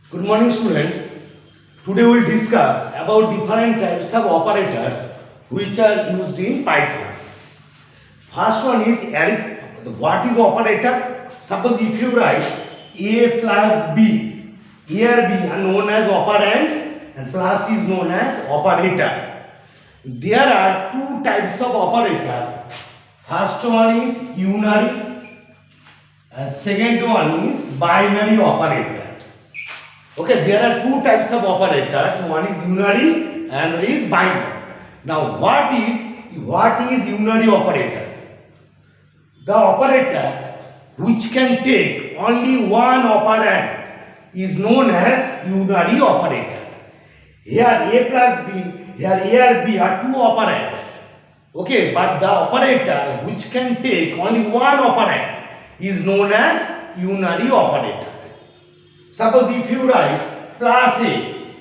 Good morning, students. Today we will discuss about different types of operators which are used in Python. First one is what is operator? Suppose if you write A plus B, A or B are known as operands and plus is known as operator. There are two types of operator. First one is unary and second one is binary operator. Okay, there are two types of operators. One is unary and another is binary. Now, what is unary operator? The operator which can take only one operand is known as unary operator. Here A plus B, here A and B are two operands. Okay, but the operator which can take only one operand is known as unary operator. Suppose if you write plus A,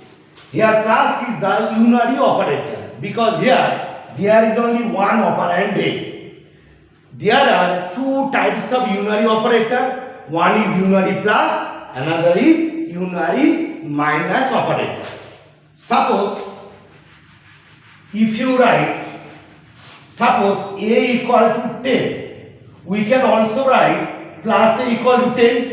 here plus is the unary operator because here there is only one operand A. There are two types of unary operator. One is unary plus, another is unary minus operator. Suppose if you write, suppose A equal to 10, we can also write plus A equal to 10.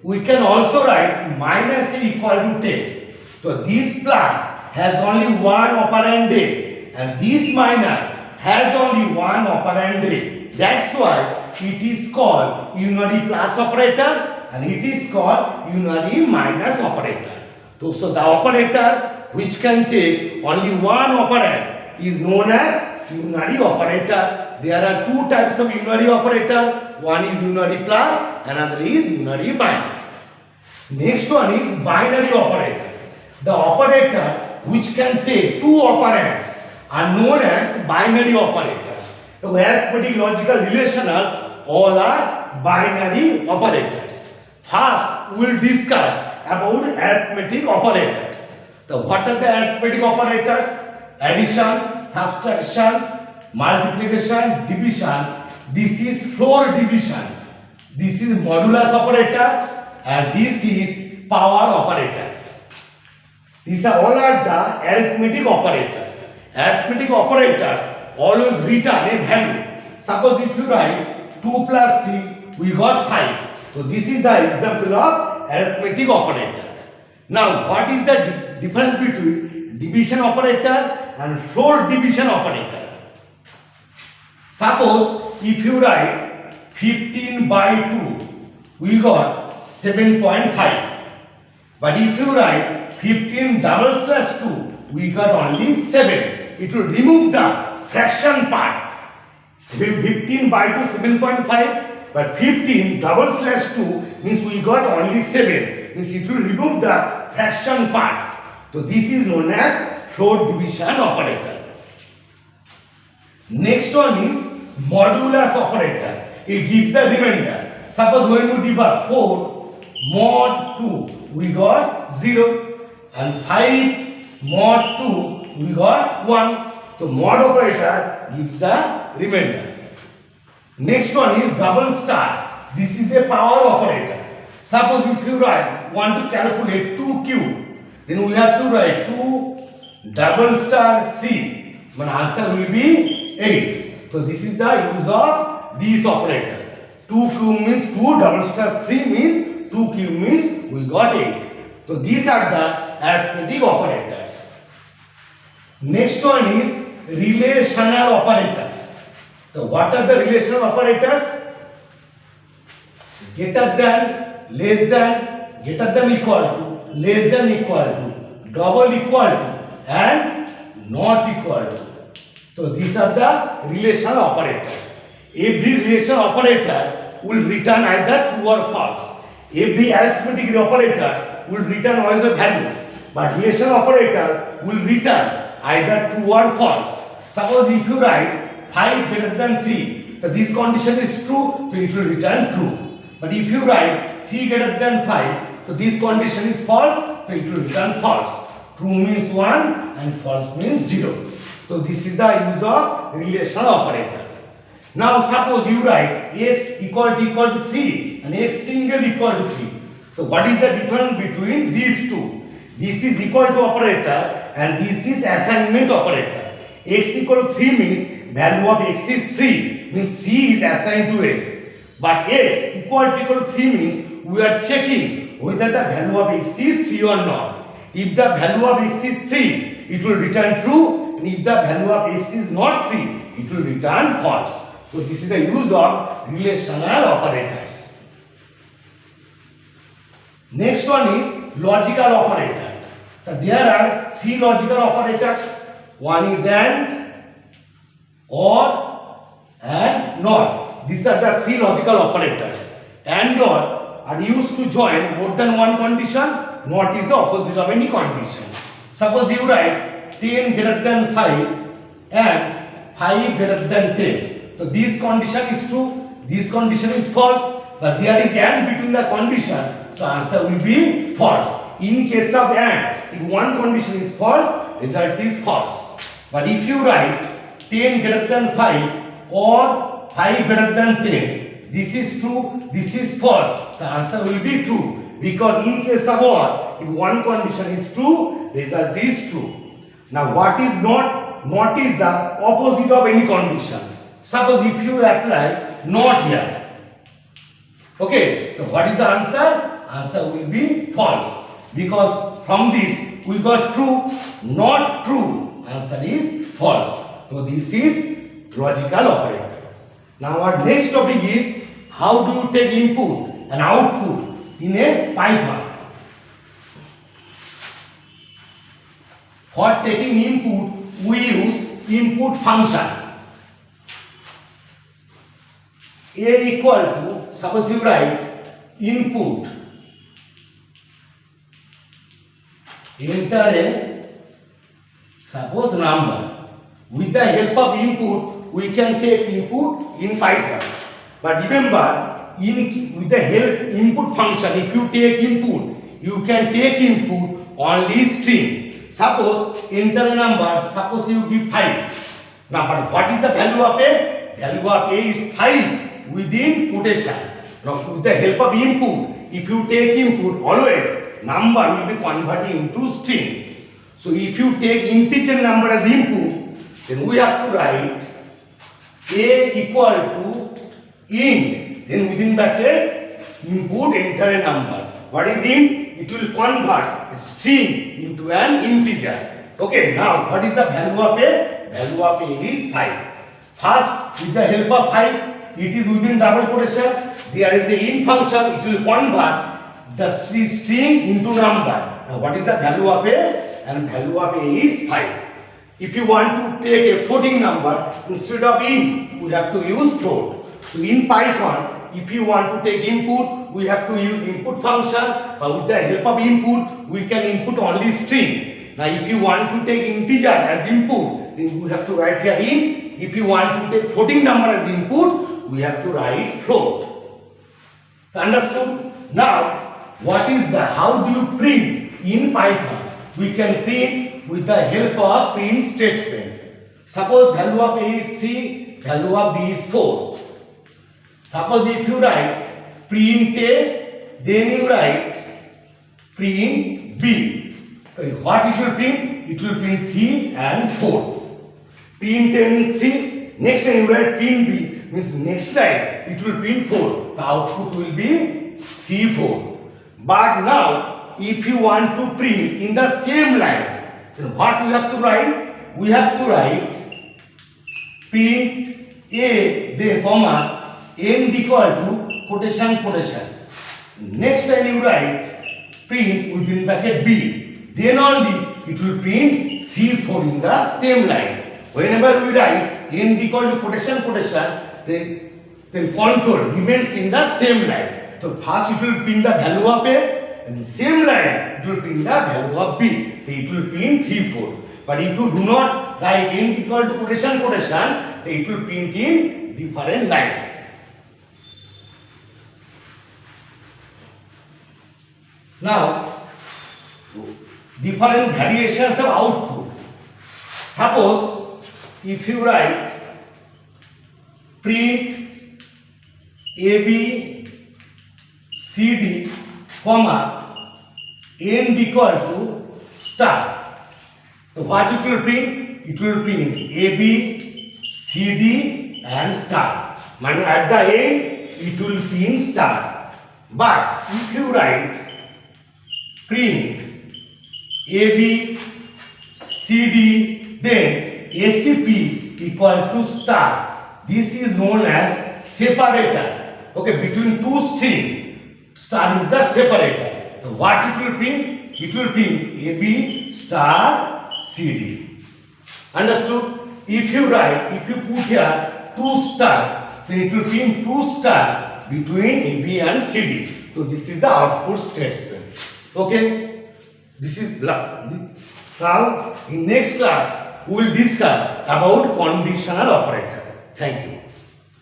We can also write minus A equal to 10. So this plus has only one operand A and this minus has only one operand A. That's why it is called unary plus operator and it is called unary minus operator. So the operator which can take only one operand is known as unary operator. There are two types of unary operator. One is unary plus, another is unary minus. Next one is binary operator. The operator which can take two operands are known as binary operators. So arithmetic, logical, relationals all are binary operators. First, we will discuss about arithmetic operators. So what are the arithmetic operators? Addition, subtraction, multiplication, division. This is floor division. This is modulus operator and this is power operator. These are all are the arithmetic operators. Arithmetic operators always return a value. Suppose if you write 2 plus 3, we got 5. So this is the example of arithmetic operator. Now what is the difference between division operator and floor division operator? Suppose if you write 15 by 2, we got 7.5. But if you write 15 double slash 2, we got only 7. It will remove the fraction part. 15 by 2, 7.5. But 15 double slash 2 means we got only 7. Means it will remove the fraction part. So this is known as floor division operator. Next one is modulus operator. It gives the remainder. Suppose when we divide 4 mod 2, we got 0 and 5 mod 2, we got 1. So mod operator gives the remainder. Next one is double star. This is a power operator. Suppose if you want to calculate 2 cube, then we have to write 2 double star 3. My answer will be 8. So this is the use of this operator. 2 cube means 2, double star 3 means 2 cube means we got 8. So these are the arithmetic operators. Next one is relational operators. So what are the relational operators? Greater than, less than, greater than equal to, less than equal to, double equal to and not equal to. So these are the relational operators. Every relational operator will return either true or false. Every arithmetic operator will return always a value. But relational operator will return either true or false. Suppose if you write 5 greater than 3, so this condition is true, so it will return true. But if you write 3 greater than 5, so this condition is false, so it will return false. True means 1 and false means 0. So this is the use of relational operator. Now suppose you write x equal to 3 and x single equal to 3. So what is the difference between these two? This is equal to operator and this is assignment operator. X equal to 3 means value of x is 3, means 3 is assigned to x. But x equal to 3 means we are checking whether the value of x is 3 or not. If the value of x is 3, it will return true, and if the value of x is not 3, it will return false. So this is the use of relational operators. Next one is logical operator. So there are three logical operators. One is AND, OR, and NOT. These are the three logical operators. AND, OR are used to join more than one condition. NOT is the opposite of any condition. Suppose you write 10 greater than 5 and 5 greater than 10. So this condition is true, this condition is false, but there is AND between the conditions, so answer will be false. In case of AND, if one condition is false, result is false. But if you write 10 greater than 5 or 5 greater than 10, this is true, this is false, the answer will be true. Because in case of OR, if one condition is true, result is true. Now what is not? Not is the opposite of any condition. Suppose if you apply not here. Okay, so what is the answer? Answer will be false. Because from this we got true, not true. Answer is false. So this is logical operator. Now our next topic is how do you take input and output in a Python. For taking input, we use input function. A equal to, suppose you write input, enter a, suppose number. With the help of input, we can take input in Python. But remember, with the help input function, if you take input, you can take input only string. Suppose enter a number, suppose you give 5. Now, but what is the value of A? Value of A is 5 within quotation. Now, with the help of input, if you take input, always number will be converted into string. So, if you take integer number as input, then we have to write A equal to int, then within bracket input enter a number. What is int? It will convert a string into an integer. Okay, now what is the value of A? Value of A is 5. First, with the help of 5, it is within double quotation. There is the int function, it will convert the string into number. Now what is the value of A? And value of A is 5. If you want to take a floating number, instead of int, we have to use float. So in Python, if you want to take input, we have to use input function. With the help of input, we can input only string. Now if you want to take integer as input, then we have to write here int. If you want to take floating number as input, we have to write float. Understood? Now, what is the, how do you print in Python? We can print with the help of print statement. Suppose value of A is 3, value of B is 4. Suppose if you write print A, then you write print B. What it will print? It will print 3 and 4. Print A means 3. Next time you write print B, means next time it will print 4. The output will be 3, 4. But now, if you want to print in the same line, then what we have to write? We have to write print A, then comma, end equal to quotation quotation. Next time you write print within bracket B, then only it will print 3, 4 in the same line. Whenever we write end equal to quotation quotation, then control remains in the same line. So first it will print the value of A, and same line it will print the value of B. So it will print 3, 4. But if you do not write end equal to quotation quotation, then it will print in different lines. Now, different variations of output. Suppose if you write print AB CD comma, end equal to star. So what it will print? It will print A, B, C, D and star. And at the end, it will print star. But if you write print A, B, C, D, then ACP equal to star. This is known as separator. Okay, between two strings, star is the separator. So what it will print? It will print AB star CD. Understood? If you put here 2 star, then it will print 2 star between AB and CD. So this is the output statement. Okay? This is now in next class we will discuss about conditional operator. Thank you.